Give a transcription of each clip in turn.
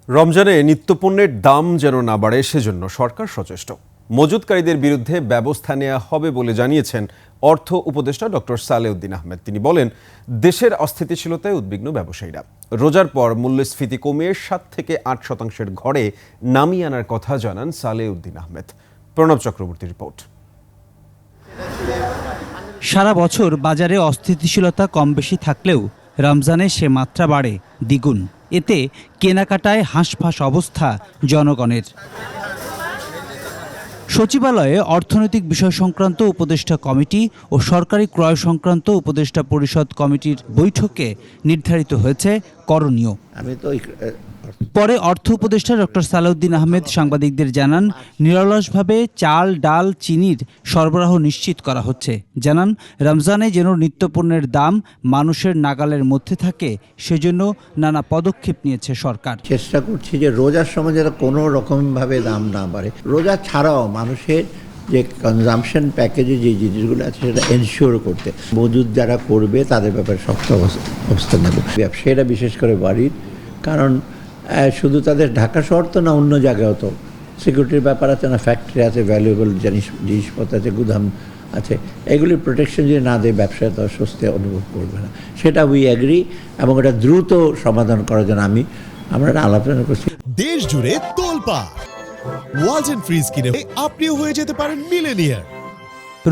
রমজানে নিত্যপণ্যের দাম যেন না বাড়ে সেজন্য সরকার সচেষ্ট। মজুতকারীদের বিরুদ্ধে ব্যবস্থা নেওয়া হবে বলে জানিয়েছেন অর্থ উপদেষ্টা ডক্টর সালেউদ্দিন আহমেদ। তিনি বলেন, দেশের অস্থিতিশীলতায় উদ্বিগ্ন ব্যবসায়ীরা রোজার পর মূল্যস্ফীতি কমিয়ে 7 থেকে 8% ঘরে নামিয়ে আনার কথা জানান সালেউদ্দিন আহমেদ। প্রণব চক্রবর্তী রিপোর্ট। সারা বছর বাজারে অস্থিতিশীলতা কম বেশি থাকলেও রমজানে সে মাত্রা বাড়ে দ্বিগুণ। এতে কেনাকাটায় হাঁসফাঁস অবস্থা জনগণের। সচিবালয়ে অর্থনৈতিক বিষয় সংক্রান্ত উপদেষ্টা কমিটি ও সরকারি ক্রয় সংক্রান্ত উপদেষ্টা পরিষদ কমিটির বৈঠকে নির্ধারিত হয়েছে করণীয়। পরে অর্থ উপদেষ্টা ডক্টর সালেউদ্দিন আহমেদ সাংবাদিকদের জানান, নিরলসভাবে চাল, ডাল, চিনির সরবরাহ নিশ্চিত করা হচ্ছে। জানান, রমজানে যেন নিত্যপণ্যের দাম মানুষের নাগালের মধ্যে থাকে সেজন্য নানা পদক্ষেপ নিয়েছে সরকার। চেষ্টা করছি যে রোজার সময় যেন কোনো রকমভাবে দাম না বাড়ে। রোজা ছাড়াও মানুষের যে কনজামশন প্যাকেজে যে জিনিসগুলো আছে সেটা এনশিওর করতে মজুদ যারা করবে তাদের ব্যাপারে শক্ত অবস্থান নেব। ব্যবসায়ীরা বিশেষ করে বাড়ির, কারণ শুধু তাদের ঢাকা শহর তো না, অন্য জায়গাও তো সিকিউরিটির ব্যাপার আছে না, ফ্যাক্টরি আছে, ভ্যালুয়েবল জিনিসপত্র আছে, গুদাম আছে। এগুলির প্রোটেকশন যদি না দেয় ব্যবসায় তো স্বস্তি অনুভব করবে না। সেটা উই এগ্রি এবং এটা দ্রুত সমাধান করার জন্য আমরা আলোচনা করছি। দেশ জুড়ে তোলপাড় ওয়ালটন ফ্রিজ কিনে আপনিও হয়ে যেতে পারেন মিলেনিয়ার।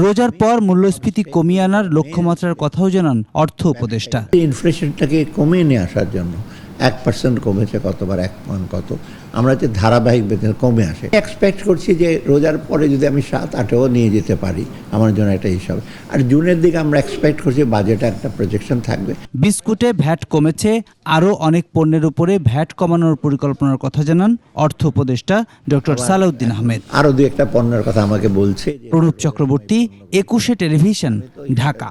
রোজার পর মূল্যস্ফীতি কমিয়ে আনার লক্ষ্যমাত্রার কথাও জানান অর্থ উপদেষ্টা। ইনফ্লেশনটাকে কমিয়ে নিয়ে আসার জন্য 1% কমেছে, কতবার 1 পয়েন্ট কত, আমরা যে ধারাবাহিক বেতন কমে আসে। এক্সপেক্ট করছি যে রোজার পরে যদি আমি 7-8ও নিয়ে যেতে পারি, আমার জন্য একটা হিসাব। আর জুনের দিকে আমরা এক্সপেক্ট করছি বাজেটে একটা প্রজেকশন থাকবে। বিস্কুটে ভ্যাট কমেছে, আরও অনেক পণ্যের উপরে ভ্যাট কমানোর পরিকল্পনার কথা জানান অর্থ উপদেষ্টা ডক্টর সালেউদ্দিন আহমেদ। আরও 2-1টা পণ্যের কথা আমাকে বলছে। প্রণব চক্রবর্তী, 21 টেলিভিশন, ঢাকা।